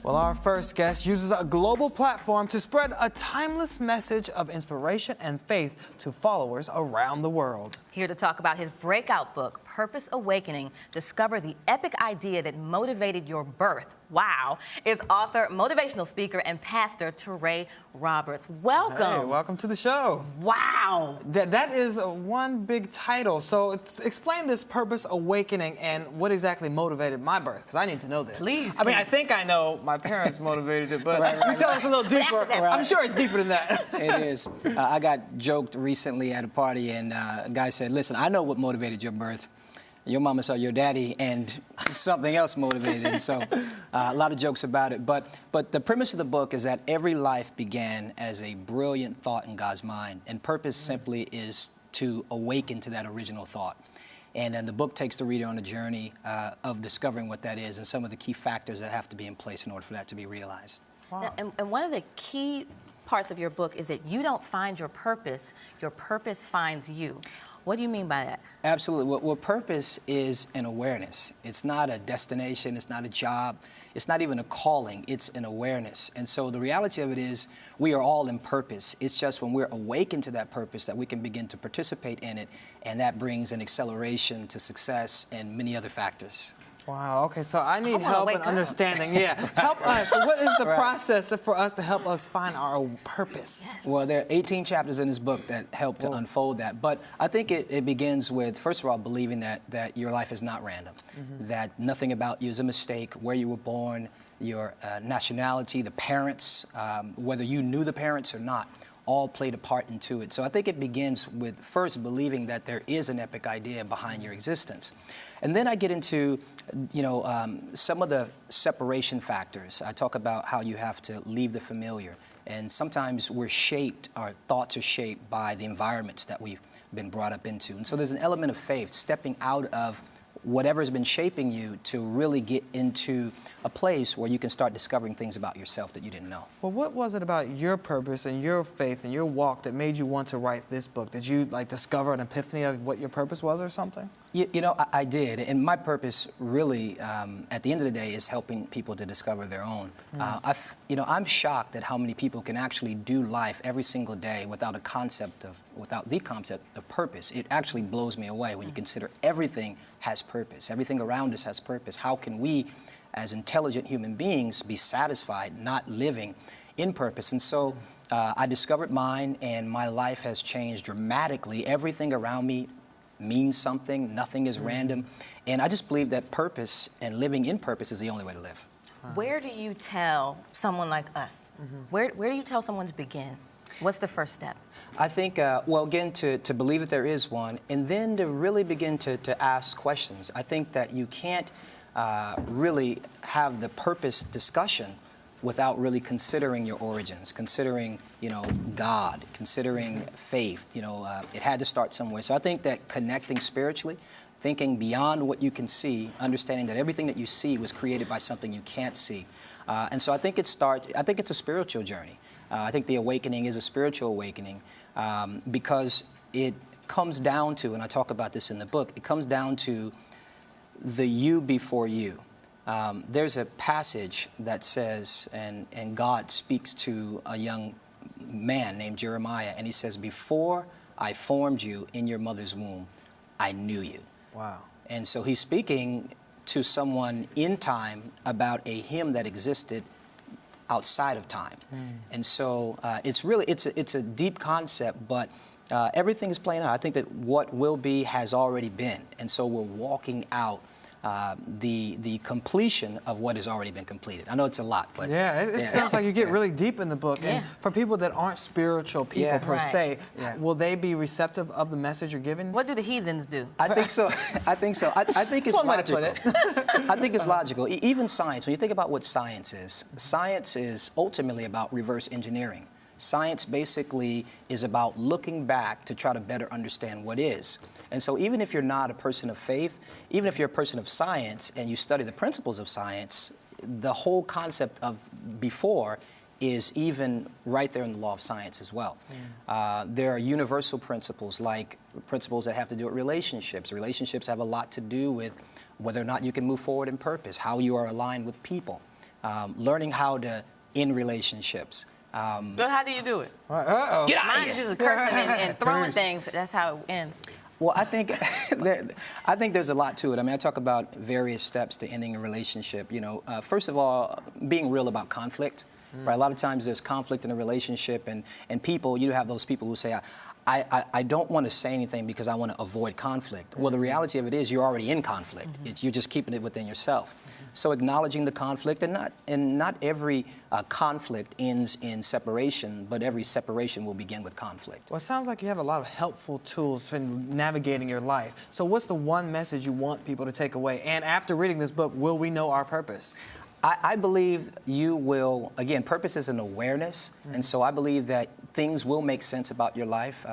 Well, our first guest uses a global platform to spread a timeless message of inspiration and faith to followers around the world. Here to talk about his breakout book, Purpose Awakening, Discover the Epic Idea That Motivated Your Birth. Wow, is author, motivational speaker, and pastor Toure Roberts. Welcome. Hey, welcome to the show. Wow. That is one big title. So explain this Purpose Awakening and what exactly motivated my birth, because I need to know this. Please. I mean, I think I know my parents motivated it, but you tell us a little deeper. I'm sure it's deeper than that. It is. I got joked recently at a party, and a guy said, listen, I know what motivated your birth. Your mama saw your daddy, and something else motivated it. So a lot of jokes about it. But the premise of the book is that every life began as a brilliant thought in God's mind. And purpose simply is to awaken to that original thought. And then the book takes the reader on a journey of discovering what that is and some of the key factors that have to be in place in order for that to be realized. Wow. And one of the key parts of your book is that you don't find your purpose finds you. What do you mean by that? Absolutely. Well, purpose is an awareness. It's not a destination. It's not a job. It's not even a calling. It's an awareness. And so the reality of it is we are all in purpose. It's just when we're awakened to that purpose that we can begin to participate in it, and that brings an acceleration to success and many other factors. Wow, okay, so I need help in understanding. Yeah, help us. So what is the process for us to help us find our purpose? Yes. Well, there are 18 chapters in this book that help to unfold that. But I think it begins with, first of all, believing that your life is not random, that nothing about you is a mistake, where you were born, your nationality, the parents, whether you knew the parents or not, all played a part into it. So I think it begins with first believing that there is an epic idea behind your existence. And then I get into, some of the separation factors. I talk about how you have to leave the familiar. And sometimes we're shaped, our thoughts are shaped by the environments that we've been brought up into. And so there's an element of faith, stepping out of whatever's been shaping you to really get into a place where you can start discovering things about yourself that you didn't know. Well, what was it about your purpose and your faith and your walk that made you want to write this book? Did you discover an epiphany of what your purpose was or something? I did, and my purpose really, at the end of the day, is helping people to discover their own. I'm shocked at how many people can actually do life every single day without the concept of purpose. It actually blows me away when you consider everything has purpose. Everything around us has purpose. How can we, as intelligent human beings, be satisfied not living in purpose? And so I discovered mine, and my life has changed dramatically. Everything around me means something. Nothing is random. And I just believe that purpose and living in purpose is the only way to live. Where do you tell someone like us? Where do you tell someone to begin? What's the first step? I think, again, to believe that there is one, and then to really begin to ask questions. I think that you can't really have the purpose discussion without really considering your origins, considering, God, considering faith. It had to start somewhere. So I think that connecting spiritually, thinking beyond what you can see, understanding that everything that you see was created by something you can't see. And so I think it's a spiritual journey. I think the awakening is a spiritual awakening because it comes down to, and I talk about this in the book, it comes down to the you before you. There's a passage that says, and God speaks to a young man named Jeremiah, and he says, before I formed you in your mother's womb, I knew you. Wow. And so he's speaking to someone in time about a him that existed outside of time. And so it's a deep concept, but everything is playing out. I think that what will be has already been. And so we're walking out the completion of what has already been completed. I know it's a lot, but yeah, it sounds like you get really deep in the book. And for people that aren't spiritual people per se, will they be receptive of the message you're giving? What do the heathens do? I think so. I think it's logical. I think it's logical. Even science, when you think about what science is ultimately about reverse engineering. Science basically is about looking back to try to better understand what is. And so even if you're not a person of faith, even if you're a person of science and you study the principles of science, the whole concept of before is even right there in the law of science as well. There are universal principles, like principles that have to do with relationships. Relationships have a lot to do with whether or not you can move forward in purpose, how you are aligned with people. learning how to end relationships. So how do you do it? Uh-oh. Get out of Mine here. is just cursing and throwing things. That's how it ends. Well, I think there's a lot to it. I mean, I talk about various steps to ending a relationship. You know, first of all, being real about conflict. Right? A lot of times there's conflict in a relationship, and people, you have those people who say, I don't want to say anything because I want to avoid conflict. Well, the reality of it is you're already in conflict. You're just keeping it within yourself. So acknowledging the conflict, and not every conflict ends in separation, but every separation will begin with conflict. Well, it sounds like you have a lot of helpful tools for navigating your life. So what's the one message you want people to take away? And after reading this book, will we know our purpose? I believe you will, again, purpose is an awareness, and so I believe that things will make sense about your life,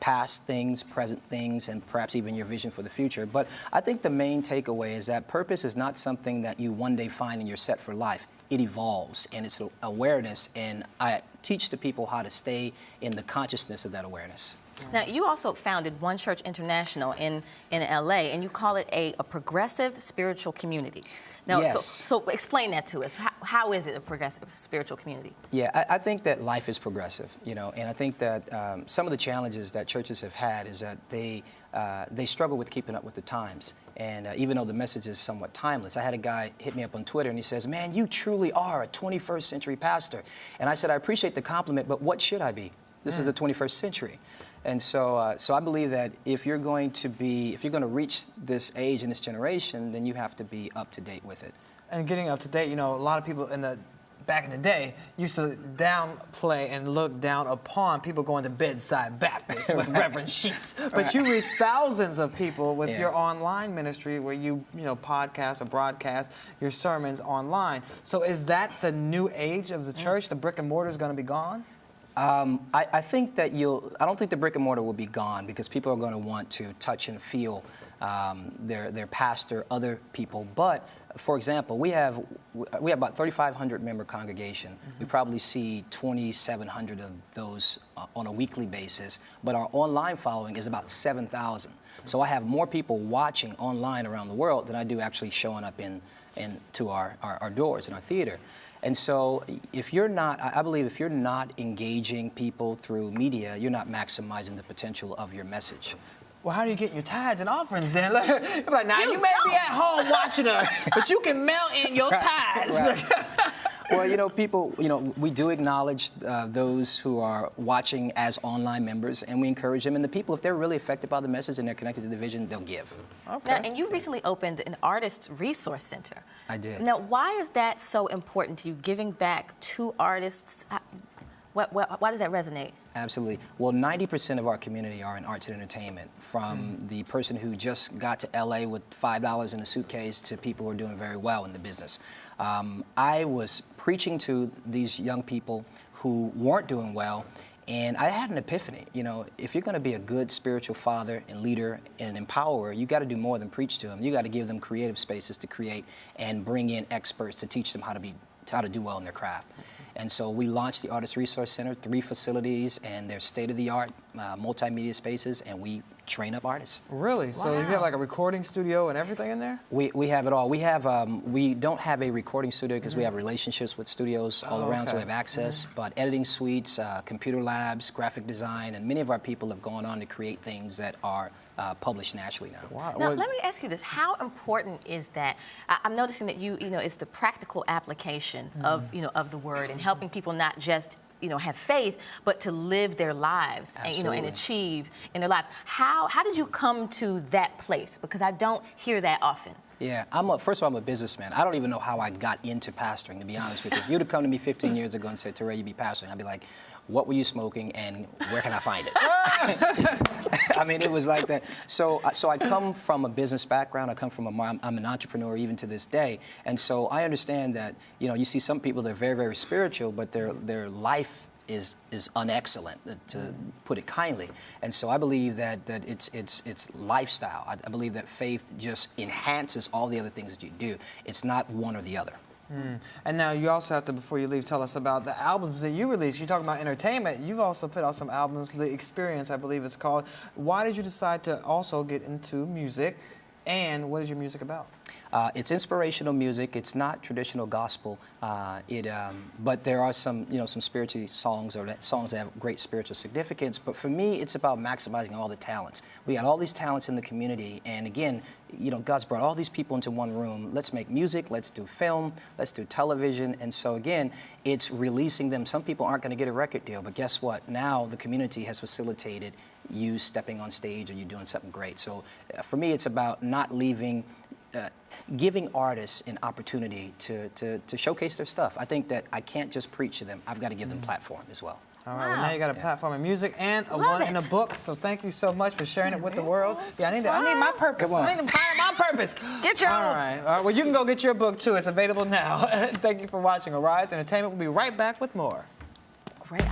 past things, present things, and perhaps even your vision for the future. But I think the main takeaway is that purpose is not something that you one day find and you're set for life. It evolves, and it's an awareness, and I teach the people how to stay in the consciousness of that awareness. Now, you also founded One Church International in LA, and you call it a progressive spiritual community. Now, Yes. so explain that to us. How is it a progressive spiritual community? Yeah, I think that life is progressive, you know, and I think that some of the challenges that churches have had is that they struggle with keeping up with the times. And even though the message is somewhat timeless, I had a guy hit me up on Twitter and he says, "Man, you truly are a 21st century pastor." And I said, "I appreciate the compliment, but what should I be? This is the 21st century." And so, so I believe that if you're going to reach this age and this generation, then you have to be up to date with it. And getting up to date, you know, a lot of people back in the day used to downplay and look down upon people going to bedside Baptists with reverend sheets. But you reach thousands of people with your online ministry where you podcast or broadcast your sermons online. So is that the new age of the church? The brick and mortar is going to be gone? I think that I don't think the brick and mortar will be gone because people are going to want to touch and feel their pastor, other people. But, for example, we have about 3,500 member congregation. We probably see 2,700 of those on a weekly basis. But our online following is about 7,000. So I have more people watching online around the world than I do actually showing up to our doors in our theater. And so I believe if you're not engaging people through media, you're not maximizing the potential of your message. Well, how do you get your tithes and offerings then? You're like, now you may be at home watching us, but you can mail in your tithes. Right. Well, people, we do acknowledge those who are watching as online members, and we encourage them. And the people, if they're really affected by the message and they're connected to the vision, they'll give. Okay. Now, and you recently opened an Artists Resource Center. I did. Now, why is that so important to you, giving back to artists? Why does that resonate? Absolutely. Well, 90% of our community are in arts and entertainment, from the person who just got to LA with $5 in a suitcase to people who are doing very well in the business. I was preaching to these young people who weren't doing well, and I had an epiphany. If you're going to be a good spiritual father and leader and an empowerer, you got to do more than preach to them. You got to give them creative spaces to create and bring in experts to teach them how to do well in their craft. And so we launched the Artist Resource Center, 3 facilities, and they're state-of-the-art multimedia spaces, and we train up artists. Really? Wow. So you have like a recording studio and everything in there? We have it all. We don't have a recording studio because we have relationships with studios all around, so we have access. But editing suites, computer labs, graphic design, and many of our people have gone on to create things that are published nationally now. Wow. Now, let me ask you this. How important is that? I'm noticing that it's the practical application of the word and helping people not just have faith, but to live their lives and achieve in their lives. How did you come to that place? Because I don't hear that often. Yeah, first of all, I'm a businessman. I don't even know how I got into pastoring, to be honest with you. If you'd have come to me 15 years ago and said, "Toure, you be pastoring," I'd be like, "What were you smoking and where can I find it?" I mean, it was like that. So I come from a business background. I'm an entrepreneur even to this day. And so I understand that, you see some people that are very, very spiritual, but their life is unexcellent, to put it kindly. And so I believe that it's lifestyle. I believe that faith just enhances all the other things that you do. It's not one or the other. And now you also have to, before you leave, tell us about the albums that you released. You're talking about entertainment. You've also put out some albums, The Experience, I believe it's called. Why did you decide to also get into music And what is your music about? It's inspirational music. It's not traditional gospel. But there are some, some spiritual songs or songs that have great spiritual significance. But for me, it's about maximizing all the talents. We got all these talents in the community, and again, God's brought all these people into one room. Let's make music. Let's do film. Let's do television. And so again, it's releasing them. Some people aren't going to get a record deal, but guess what? Now the community has facilitated you stepping on stage or you doing something great. So for me, it's about not leaving. Giving artists an opportunity to showcase their stuff. I think that I can't just preach to them. I've got to give them platform as well. All right, well, now you got a platform in music and in a book, so thank you so much for sharing it with the world. Yeah, I need my purpose. I need to find my purpose. Get your All right, well, you can go get your book, too. It's available now. Thank you for watching Arise Entertainment. We'll be right back with more. Great.